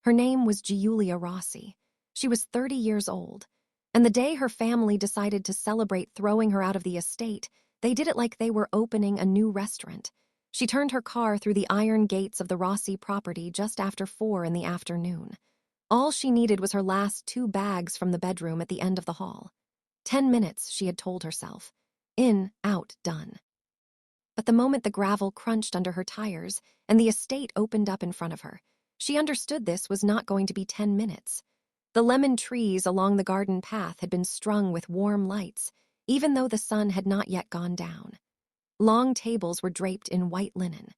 Her name was Giulia Rossi. She was 30 years old, and the day her family decided to celebrate throwing her out of the estate, they did it like they were opening a new restaurant. She turned her car through the iron gates of the Rossi property just after 4 in the afternoon. All she needed was her last 2 bags from the bedroom at the end of the hall. 10 minutes, she had told herself. In, out, done. But the moment the gravel crunched under her tires and the estate opened up in front of her, she understood this was not going to be 10 minutes. The lemon trees along the garden path had been strung with warm lights, even though the sun had not yet gone down. Long tables were draped in white linen.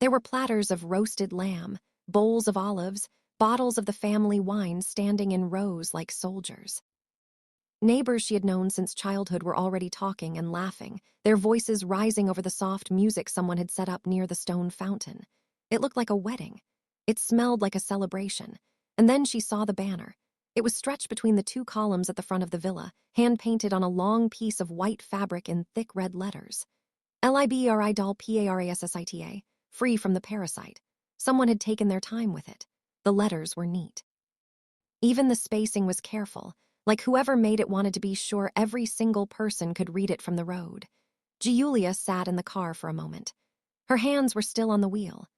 There were platters of roasted lamb, bowls of olives, bottles of the family wine standing in rows like soldiers. Neighbors she had known since childhood were already talking and laughing, their voices rising over the soft music someone had set up near the stone fountain. It looked like a wedding. It smelled like a celebration. And then she saw the banner. It was stretched between the 2 columns at the front of the villa, hand-painted on a long piece of white fabric in thick red letters. LIBRI-PARASSITA, free from the parasite. Someone had taken their time with it. The letters were neat. Even the spacing was careful, like whoever made it wanted to be sure every single person could read it from the road. Giulia sat in the car for a moment. Her hands were still on the wheel.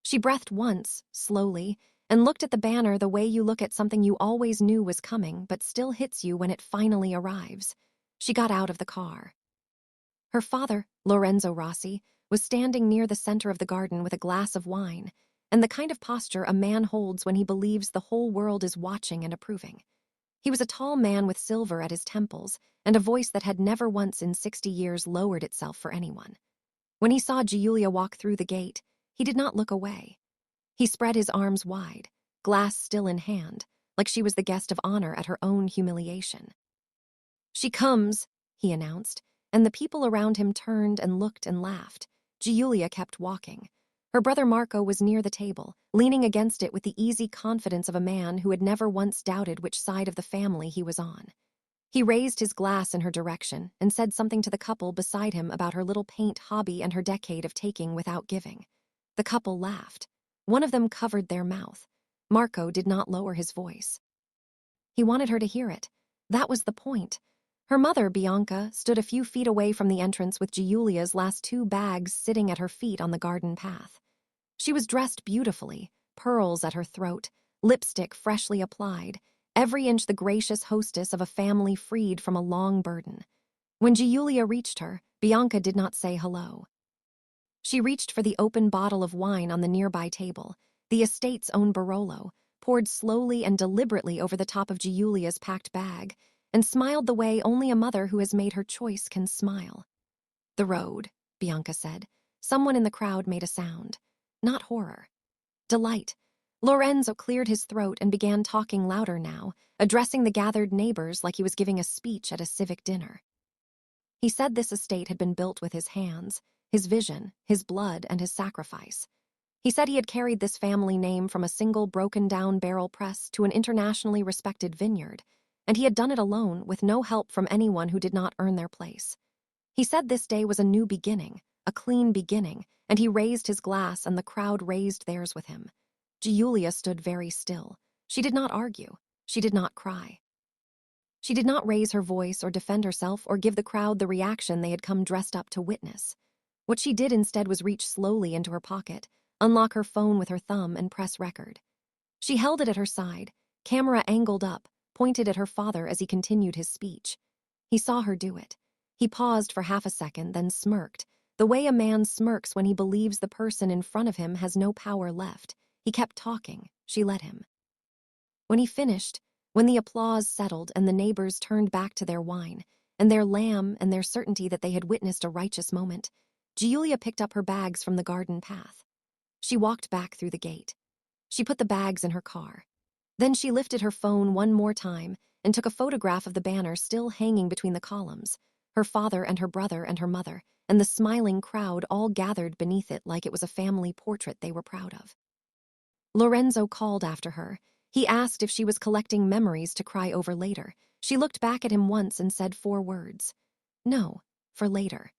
She breathed once, slowly, and looked at the banner the way you look at something you always knew was coming but still hits you when it finally arrives. She got out of the car. Her father, Lorenzo Rossi, was standing near the center of the garden with a glass of wine, and the kind of posture a man holds when he believes the whole world is watching and approving. He was a tall man with silver at his temples and a voice that had never once in 60 years lowered itself for anyone. When he saw Giulia walk through the gate, he did not look away. He spread his arms wide, glass still in hand, like she was the guest of honor at her own humiliation. "She comes," he announced, and the people around him turned and looked and laughed. Giulia kept walking. Her brother Marco was near the table, leaning against it with the easy confidence of a man who had never once doubted which side of the family he was on. He raised his glass in her direction and said something to the couple beside him about her little paint hobby and her decade of taking without giving. The couple laughed. One of them covered their mouth. Marco did not lower his voice. He wanted her to hear it. That was the point. Her mother, Bianca, stood a few feet away from the entrance with Giulia's last 2 bags sitting at her feet on the garden path. She was dressed beautifully, pearls at her throat, lipstick freshly applied, every inch the gracious hostess of a family freed from a long burden. When Giulia reached her, Bianca did not say hello. She reached for the open bottle of wine on the nearby table, the estate's own Barolo, poured slowly and deliberately over the top of Giulia's packed bag, and smiled the way only a mother who has made her choice can smile. "The road," Bianca said. Someone in the crowd made a sound. Not horror. Delight. Lorenzo cleared his throat and began talking louder now, addressing the gathered neighbors like he was giving a speech at a civic dinner. He said this estate had been built with his hands, his vision, his blood, and his sacrifice. He said he had carried this family name from a single broken-down barrel press to an internationally respected vineyard, and he had done it alone with no help from anyone who did not earn their place. He said this day was a new beginning, a clean beginning, and he raised his glass and the crowd raised theirs with him. Giulia stood very still. She did not argue. She did not cry. She did not raise her voice or defend herself or give the crowd the reaction they had come dressed up to witness. What she did instead was reach slowly into her pocket, unlock her phone with her thumb, and press record. She held it at her side, camera angled up, pointed at her father as he continued his speech. He saw her do it. He paused for half a second, then smirked, the way a man smirks when he believes the person in front of him has no power left. He kept talking. She let him. When he finished, when the applause settled and the neighbors turned back to their wine, and their lamb and their certainty that they had witnessed a righteous moment, Giulia picked up her bags from the garden path. She walked back through the gate. She put the bags in her car. Then she lifted her phone one more time and took a photograph of the banner still hanging between the columns, her father and her brother and her mother, and the smiling crowd all gathered beneath it like it was a family portrait they were proud of. Lorenzo called after her. He asked if she was collecting memories to cry over later. She looked back at him once and said 4 words. No, for later.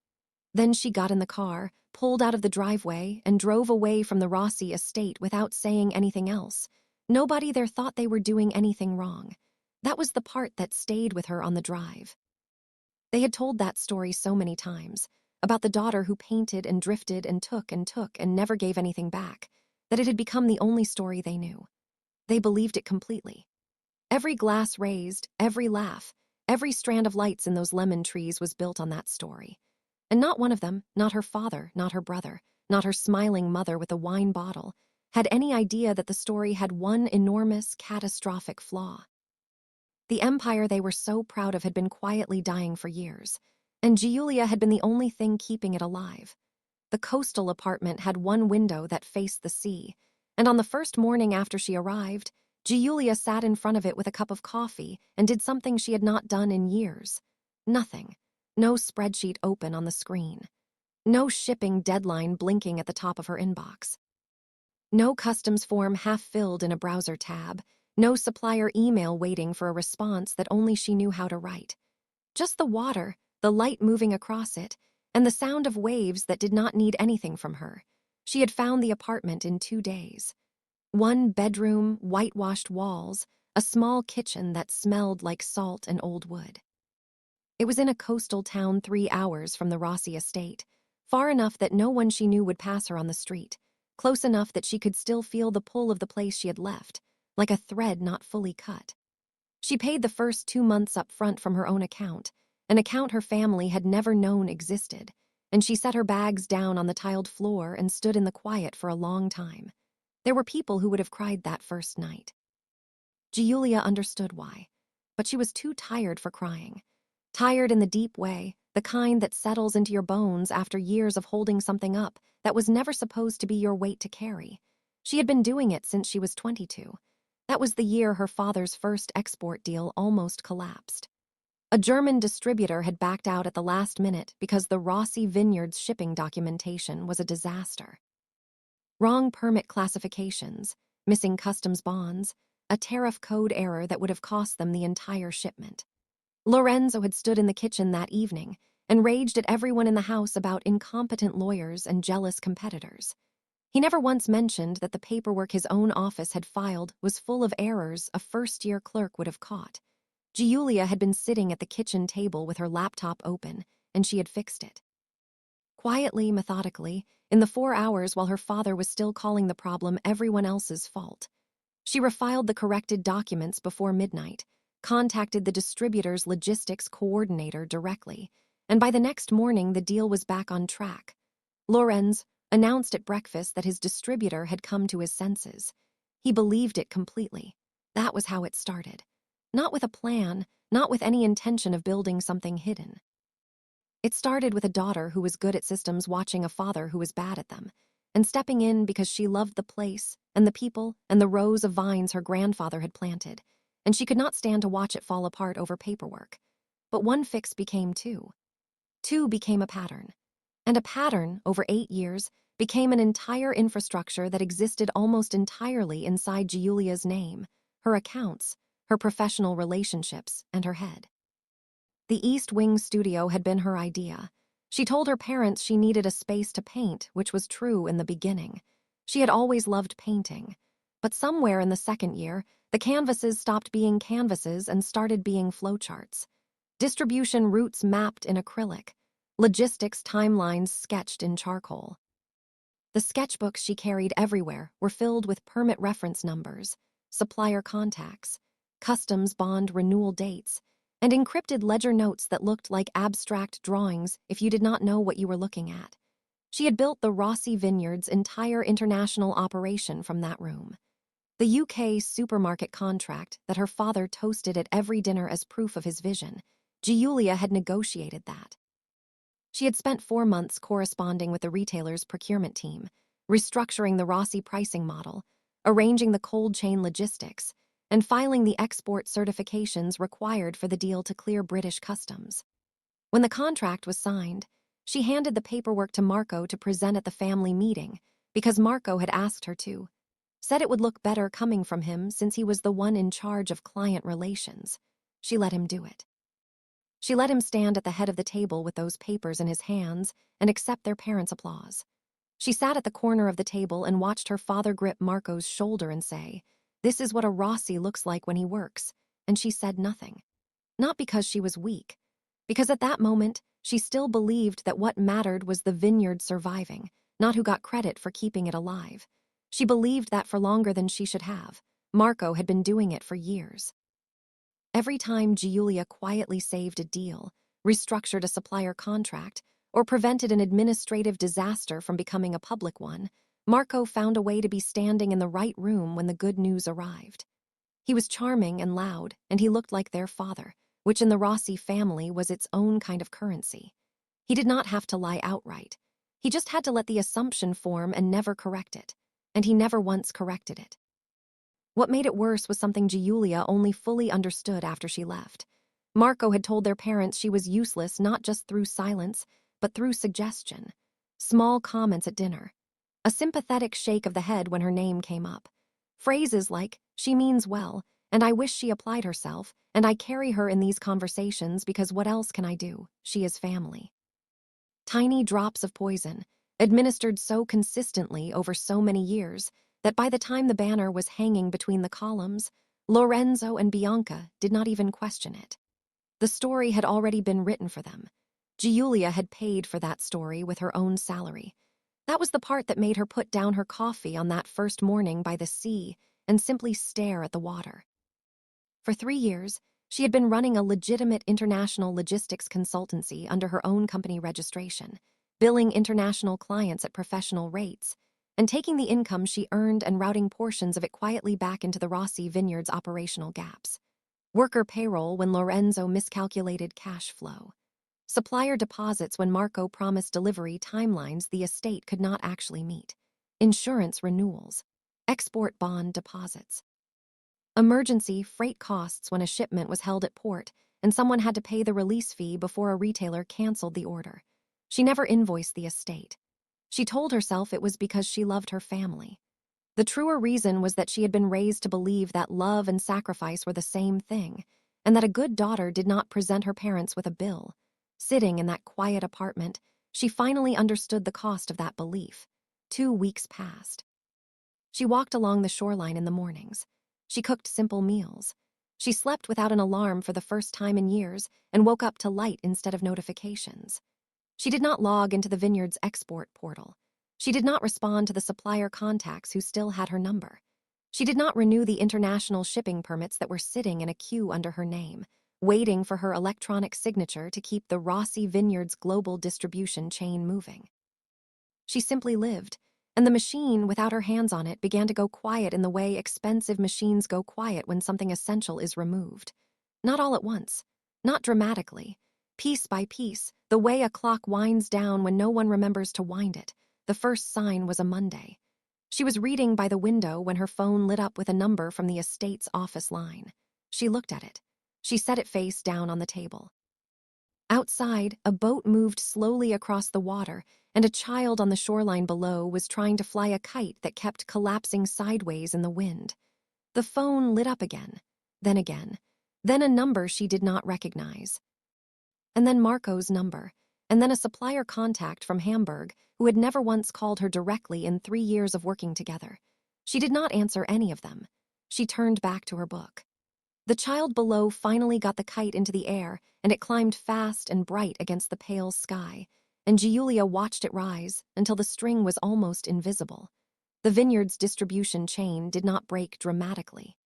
Then she got in the car, pulled out of the driveway, and drove away from the Rossi estate without saying anything else. Nobody there thought they were doing anything wrong. That was the part that stayed with her on the drive. They had told that story so many times, about the daughter who painted and drifted and took and never gave anything back, that it had become the only story they knew. They believed it completely. Every glass raised, every laugh, every strand of lights in those lemon trees was built on that story. And not one of them, not her father, not her brother, not her smiling mother with a wine bottle, had any idea that the story had one enormous, catastrophic flaw. The empire they were so proud of had been quietly dying for years, and Giulia had been the only thing keeping it alive. The coastal apartment had one window that faced the sea, and on the first morning after she arrived, Giulia sat in front of it with a cup of coffee and did something she had not done in years. Nothing. No spreadsheet open on the screen. No shipping deadline blinking at the top of her inbox. No customs form half-filled in a browser tab. No supplier email waiting for a response that only she knew how to write. Just the water, the light moving across it, and the sound of waves that did not need anything from her. She had found the apartment in 2 days. One bedroom, whitewashed walls, a small kitchen that smelled like salt and old wood. It was in a coastal town 3 hours from the Rossi estate, far enough that no one she knew would pass her on the street, close enough that she could still feel the pull of the place she had left, like a thread not fully cut. She paid the first 2 months up front from her own account, an account her family had never known existed, and she set her bags down on the tiled floor and stood in the quiet for a long time. There were people who would have cried that first night. Giulia understood why, but she was too tired for crying. Tired in the deep way, the kind that settles into your bones after years of holding something up that was never supposed to be your weight to carry. She had been doing it since she was 22. That was the year her father's first export deal almost collapsed. A German distributor had backed out at the last minute because the Rossi Vineyards shipping documentation was a disaster. Wrong permit classifications, missing customs bonds, a tariff code error that would have cost them the entire shipment. Lorenzo had stood in the kitchen that evening and raged at everyone in the house about incompetent lawyers and jealous competitors. He never once mentioned that the paperwork his own office had filed was full of errors a first-year clerk would have caught. Giulia had been sitting at the kitchen table with her laptop open, and she had fixed it. Quietly, methodically, in the 4 hours while her father was still calling the problem everyone else's fault. She refiled the corrected documents before midnight, contacted the distributor's logistics coordinator directly, and by the next morning the deal was back on track. Lorenz announced at breakfast that his distributor had come to his senses. He believed it completely. That was how it started. Not with a plan, not with any intention of building something hidden. It started with a daughter who was good at systems watching a father who was bad at them, and stepping in because she loved the place and the people and the rows of vines her grandfather had planted, and she could not stand to watch it fall apart over paperwork. But one fix became two. Two became a pattern. And a pattern, over 8 years, became an entire infrastructure that existed almost entirely inside Giulia's name, her accounts, her professional relationships, and her head. The East Wing studio had been her idea. She told her parents she needed a space to paint, which was true in the beginning. She had always loved painting. But somewhere in the second year, the canvases stopped being canvases and started being flowcharts. Distribution routes mapped in acrylic. Logistics timelines sketched in charcoal. The sketchbooks she carried everywhere were filled with permit reference numbers, supplier contacts, customs bond renewal dates, and encrypted ledger notes that looked like abstract drawings if you did not know what you were looking at. She had built the Rossi Vineyards' entire international operation from that room. The UK supermarket contract that her father toasted at every dinner as proof of his vision, Giulia had negotiated that. She had spent 4 months corresponding with the retailer's procurement team, restructuring the Rossi pricing model, arranging the cold chain logistics, and filing the export certifications required for the deal to clear British customs. When the contract was signed, she handed the paperwork to Marco to present at the family meeting because Marco had asked her to. Said it would look better coming from him since he was the one in charge of client relations. She let him do it. She let him stand at the head of the table with those papers in his hands and accept their parents' applause. She sat at the corner of the table and watched her father grip Marco's shoulder and say, "This is what a Rossi looks like when he works," and she said nothing. Not because she was weak, because at that moment, she still believed that what mattered was the vineyard surviving, not who got credit for keeping it alive. She believed that for longer than she should have. Marco had been doing it for years. Every time Giulia quietly saved a deal, restructured a supplier contract, or prevented an administrative disaster from becoming a public one, Marco found a way to be standing in the right room when the good news arrived. He was charming and loud, and he looked like their father, which in the Rossi family was its own kind of currency. He did not have to lie outright. He just had to let the assumption form and never correct it. And he never once corrected it. What made it worse was something Giulia only fully understood after she left. Marco had told their parents she was useless not just through silence, but through suggestion. Small comments at dinner. A sympathetic shake of the head when her name came up. Phrases like, "She means well," and "I wish she applied herself," and "I carry her in these conversations because what else can I do? She is family." Tiny drops of poison, administered so consistently over so many years that by the time the banner was hanging between the columns, Lorenzo and Bianca did not even question it. The story had already been written for them. Giulia had paid for that story with her own salary. That was the part that made her put down her coffee on that first morning by the sea and simply stare at the water. For 3 years, she had been running a legitimate international logistics consultancy under her own company registration, billing international clients at professional rates, and taking the income she earned and routing portions of it quietly back into the Rossi Vineyards' operational gaps. Worker payroll when Lorenzo miscalculated cash flow. Supplier deposits when Marco promised delivery timelines the estate could not actually meet. Insurance renewals. Export bond deposits. Emergency freight costs when a shipment was held at port and someone had to pay the release fee before a retailer canceled the order. She never invoiced the estate. She told herself it was because she loved her family. The truer reason was that she had been raised to believe that love and sacrifice were the same thing, and that a good daughter did not present her parents with a bill. Sitting in that quiet apartment, she finally understood the cost of that belief. 2 weeks passed. She walked along the shoreline in the mornings. She cooked simple meals. She slept without an alarm for the first time in years and woke up to light instead of notifications. She did not log into the vineyard's export portal. She did not respond to the supplier contacts who still had her number. She did not renew the international shipping permits that were sitting in a queue under her name, waiting for her electronic signature to keep the Rossi Vineyards global distribution chain moving. She simply lived, and the machine, without her hands on it, began to go quiet in the way expensive machines go quiet when something essential is removed. Not all at once, not dramatically. Piece by piece, the way a clock winds down when no one remembers to wind it. The first sign was a Monday. She was reading by the window when her phone lit up with a number from the estate's office line. She looked at it. She set it face down on the table. Outside, a boat moved slowly across the water, and a child on the shoreline below was trying to fly a kite that kept collapsing sideways in the wind. The phone lit up again, then a number she did not recognize. And then Marco's number, and then a supplier contact from Hamburg who had never once called her directly in 3 years of working together. She did not answer any of them. She turned back to her book. The child below finally got the kite into the air, and it climbed fast and bright against the pale sky, and Giulia watched it rise until the string was almost invisible. The vineyard's distribution chain did not break dramatically.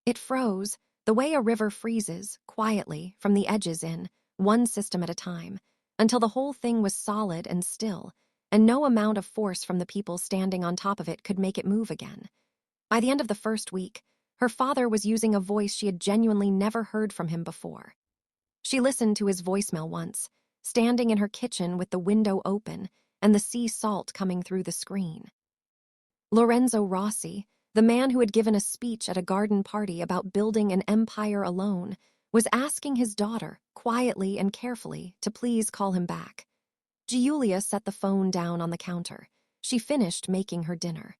It froze, the way a river freezes, quietly, from the edges in, one system at a time, until the whole thing was solid and still, and no amount of force from the people standing on top of it could make it move again. By the end of the first week, her father was using a voice she had genuinely never heard from him before. She listened to his voicemail once, standing in her kitchen with the window open and the sea salt coming through the screen. Lorenzo Rossi, the man who had given a speech at a garden party about building an empire alone, was asking his daughter, quietly and carefully, to please call him back. Giulia set the phone down on the counter. She finished making her dinner.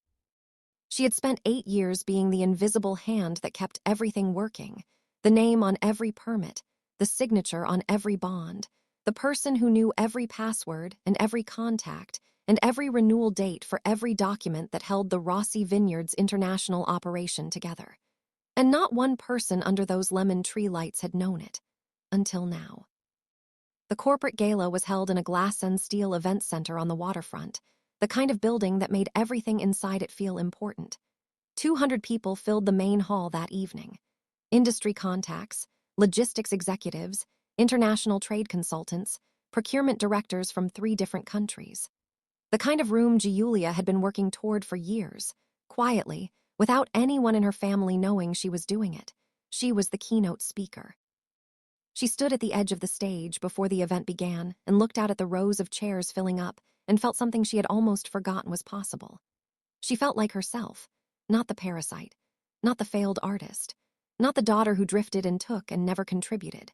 She had spent 8 years being the invisible hand that kept everything working, the name on every permit, the signature on every bond, the person who knew every password and every contact and every renewal date for every document that held the Rossi Vineyards international operation together. And not one person under those lemon tree lights had known it, until now. The corporate gala was held in a glass and steel event center on the waterfront, the kind of building that made everything inside it feel important. 200 people filled the main hall that evening. Industry contacts, logistics executives, international trade consultants, procurement directors from 3 different countries. The kind of room Giulia had been working toward for years, quietly, without anyone in her family knowing she was doing it. She was the keynote speaker. She stood at the edge of the stage before the event began and looked out at the rows of chairs filling up and felt something she had almost forgotten was possible. She felt like herself, not the parasite, not the failed artist, not the daughter who drifted and took and never contributed.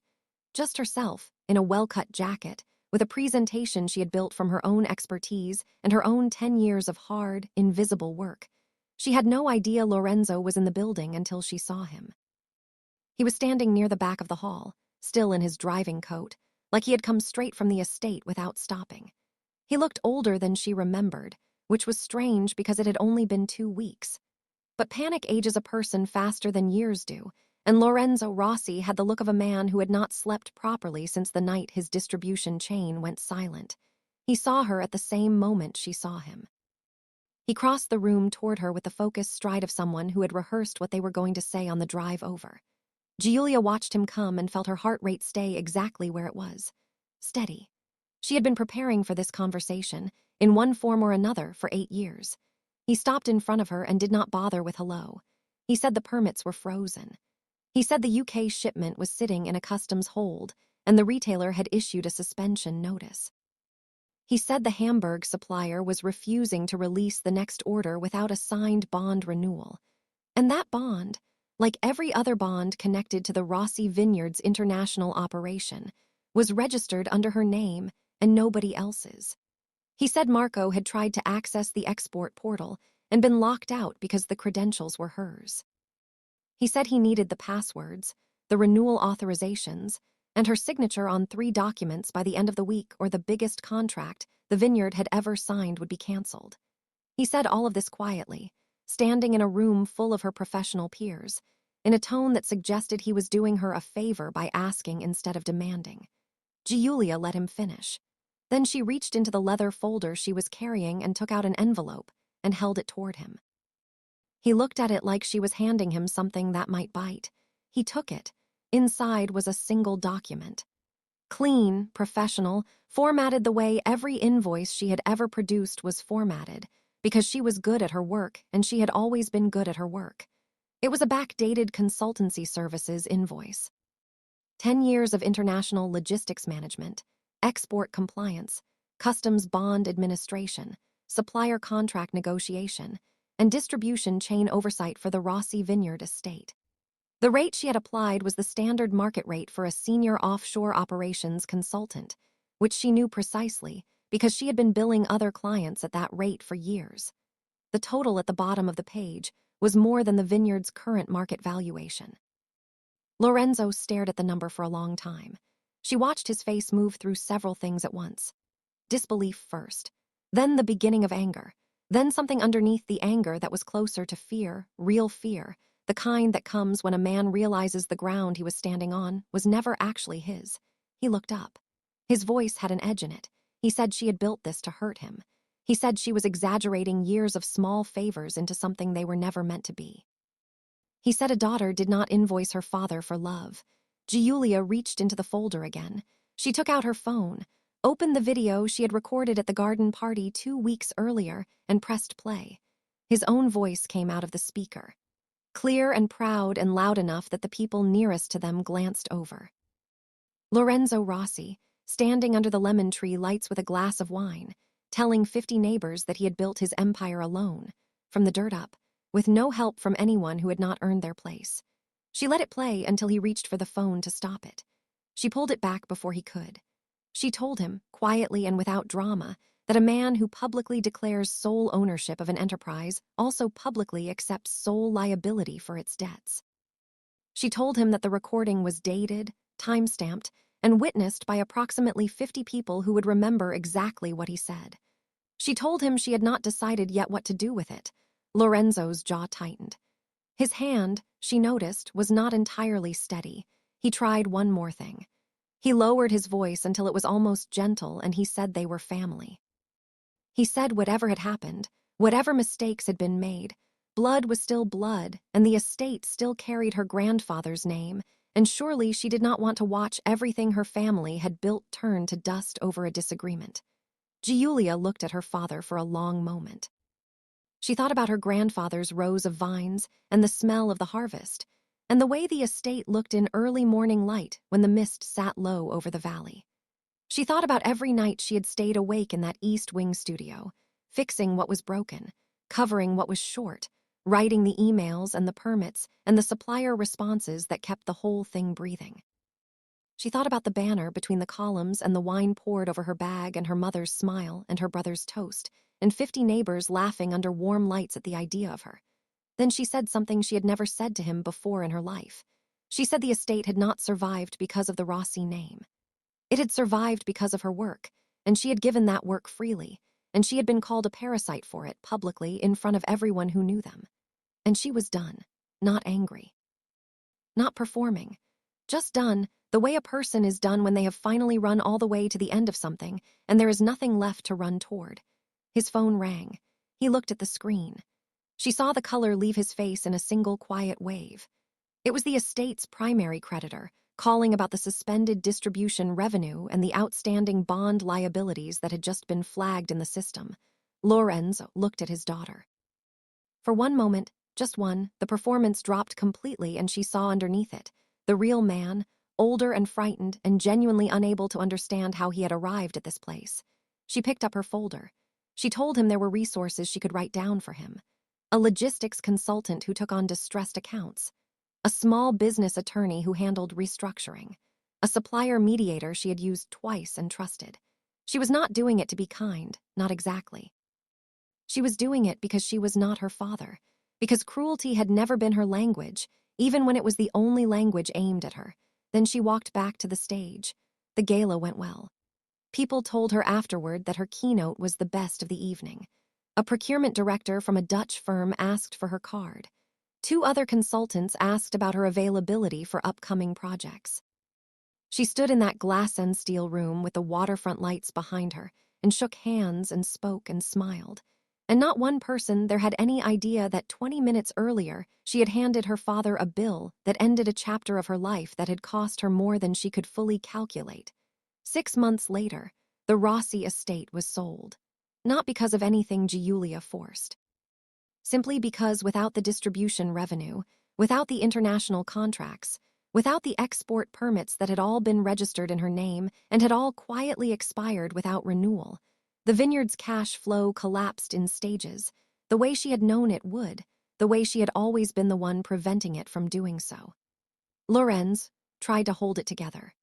Just herself, in a well-cut jacket, with a presentation she had built from her own expertise and her own 10 years of hard, invisible work. She had no idea Lorenzo was in the building until she saw him. He was standing near the back of the hall, still in his driving coat, like he had come straight from the estate without stopping. He looked older than she remembered, which was strange because it had only been 2 weeks. But panic ages a person faster than years do, and Lorenzo Rossi had the look of a man who had not slept properly since the night his distribution chain went silent. He saw her at the same moment she saw him. He crossed the room toward her with the focused stride of someone who had rehearsed what they were going to say on the drive over. Giulia watched him come and felt her heart rate stay exactly where it was. Steady. She had been preparing for this conversation, in one form or another, for 8 years. He stopped in front of her and did not bother with hello. He said the permits were frozen. He said the UK shipment was sitting in a customs hold, and the retailer had issued a suspension notice. He said the Hamburg supplier was refusing to release the next order without a signed bond renewal. And that bond, like every other bond connected to the Rossi Vineyards international operation, was registered under her name and nobody else's. He said Marco had tried to access the export portal and been locked out because the credentials were hers. He said he needed the passwords, the renewal authorizations, and her signature on 3 documents by the end of the week or the biggest contract the vineyard had ever signed would be canceled. He said all of this quietly, standing in a room full of her professional peers, in a tone that suggested he was doing her a favor by asking instead of demanding. Giulia let him finish. Then she reached into the leather folder she was carrying and took out an envelope and held it toward him. He looked at it like she was handing him something that might bite. He took it. Inside was a single document. Clean, professional, formatted the way every invoice she had ever produced was formatted, because she was good at her work and she had always been good at her work. It was a backdated consultancy services invoice. 10 years of international logistics management, export compliance, customs bond administration, supplier contract negotiation, and distribution chain oversight for the Rossi Vineyard estate. The rate she had applied was the standard market rate for a senior offshore operations consultant, which she knew precisely because she had been billing other clients at that rate for years. The total at the bottom of the page was more than the vineyard's current market valuation. Lorenzo stared at the number for a long time. She watched his face move through several things at once. Disbelief first, then the beginning of anger, then something underneath the anger that was closer to fear, real fear, the kind that comes when a man realizes the ground he was standing on was never actually his. He looked up. His voice had an edge in it. He said she had built this to hurt him. He said she was exaggerating years of small favors into something they were never meant to be. He said a daughter did not invoice her father for love. Giulia reached into the folder again. She took out her phone, opened the video she had recorded at the garden party 2 weeks earlier, and pressed play. His own voice came out of the speaker, clear and proud and loud enough that the people nearest to them glanced over. Lorenzo Rossi, standing under the lemon tree lights with a glass of wine, telling 50 neighbors that he had built his empire alone, from the dirt up, with no help from anyone who had not earned their place. She let it play until he reached for the phone to stop it. She pulled it back before he could. She told him, quietly and without drama, that a man who publicly declares sole ownership of an enterprise also publicly accepts sole liability for its debts. She told him that the recording was dated, time-stamped, and witnessed by approximately 50 people who would remember exactly what he said. She told him she had not decided yet what to do with it. Lorenzo's jaw tightened. His hand, she noticed, was not entirely steady. He tried one more thing. He lowered his voice until it was almost gentle, and he said they were family. He said whatever had happened, whatever mistakes had been made, blood was still blood, and the estate still carried her grandfather's name, and surely she did not want to watch everything her family had built turn to dust over a disagreement. Giulia looked at her father for a long moment. She thought about her grandfather's rows of vines and the smell of the harvest, and the way the estate looked in early morning light when the mist sat low over the valley. She thought about every night she had stayed awake in that East Wing studio, fixing what was broken, covering what was short, writing the emails and the permits and the supplier responses that kept the whole thing breathing. She thought about the banner between the columns and the wine poured over her bag and her mother's smile and her brother's toast, and 50 neighbors laughing under warm lights at the idea of her. Then she said something she had never said to him before in her life. She said the estate had not survived because of the Rossi name. It had survived because of her work, and she had given that work freely, and she had been called a parasite for it publicly in front of everyone who knew them. And she was done, not angry. Not performing. Just done, the way a person is done when they have finally run all the way to the end of something, and there is nothing left to run toward. His phone rang. He looked at the screen. She saw the color leave his face in a single quiet wave. It was the estate's primary creditor, calling about the suspended distribution revenue and the outstanding bond liabilities that had just been flagged in the system. Lorenz looked at his daughter. For one moment, just one, the performance dropped completely and she saw underneath it the real man, older and frightened and genuinely unable to understand how he had arrived at this place. She picked up her folder. She told him there were resources she could write down for him. A logistics consultant who took on distressed accounts. A small business attorney who handled restructuring. A supplier mediator she had used twice and trusted. She was not doing it to be kind, not exactly. She was doing it because she was not her father, because cruelty had never been her language, even when it was the only language aimed at her. Then she walked back to the stage. The gala went well. People told her afterward that her keynote was the best of the evening. A procurement director from a Dutch firm asked for her card. 2 other consultants asked about her availability for upcoming projects. She stood in that glass and steel room with the waterfront lights behind her and shook hands and spoke and smiled. And not one person there had any idea that 20 minutes earlier she had handed her father a bill that ended a chapter of her life that had cost her more than she could fully calculate. 6 months later, the Rossi estate was sold. Not because of anything Giulia forced. Simply because without the distribution revenue, without the international contracts, without the export permits that had all been registered in her name and had all quietly expired without renewal, the vineyard's cash flow collapsed in stages, the way she had known it would, the way she had always been the one preventing it from doing so. Lorenz tried to hold it together.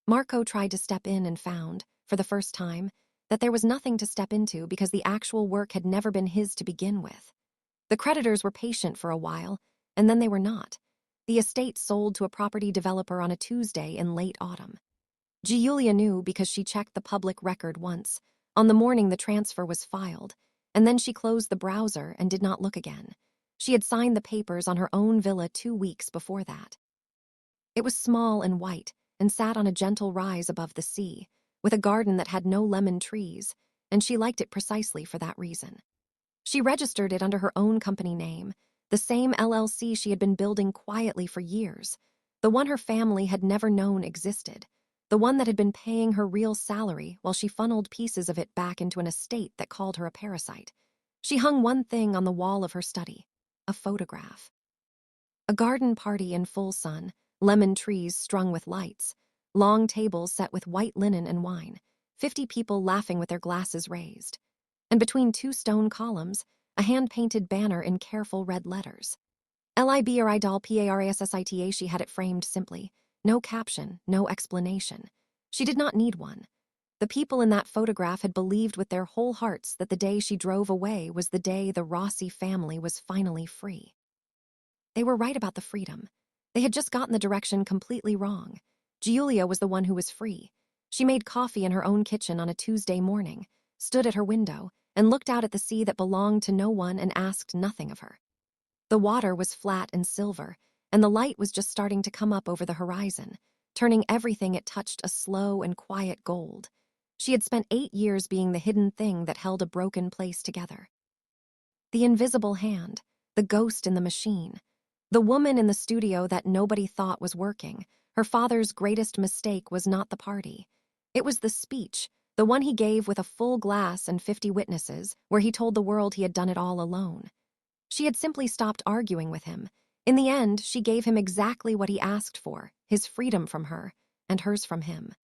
Marco tried to step in and found, for the first time, that there was nothing to step into because the actual work had never been his to begin with. The creditors were patient for a while, and then they were not. The estate sold to a property developer on a Tuesday in late autumn. Giulia knew because she checked the public record once, on the morning the transfer was filed, and then she closed the browser and did not look again. She had signed the papers on her own villa 2 weeks before that. It was small and white and sat on a gentle rise above the sea, with a garden that had no lemon trees, and she liked it precisely for that reason. She registered it under her own company name, the same LLC she had been building quietly for years, the one her family had never known existed, the one that had been paying her real salary while she funneled pieces of it back into an estate that called her a parasite. She hung one thing on the wall of her study, a photograph. A garden party in full sun, lemon trees strung with lights, long tables set with white linen and wine, 50 people laughing with their glasses raised. And between 2 stone columns, a hand-painted banner in careful red letters. LIBRIDAL-PARASSITA. She had it framed simply. No caption, no explanation. She did not need one. The people in that photograph had believed with their whole hearts that the day she drove away was the day the Rossi family was finally free. They were right about the freedom. They had just gotten the direction completely wrong. Giulia was the one who was free. She made coffee in her own kitchen on a Tuesday morning, stood at her window, and looked out at the sea that belonged to no one and asked nothing of her. The water was flat and silver, and the light was just starting to come up over the horizon, turning everything it touched a slow and quiet gold. She had spent 8 years being the hidden thing that held a broken place together. The invisible hand, the ghost in the machine, the woman in the studio that nobody thought was working. Her father's greatest mistake was not the party. It was the speech, the one he gave with a full glass and 50 witnesses, where he told the world he had done it all alone. She had simply stopped arguing with him. In the end, she gave him exactly what he asked for, his freedom from her, and hers from him.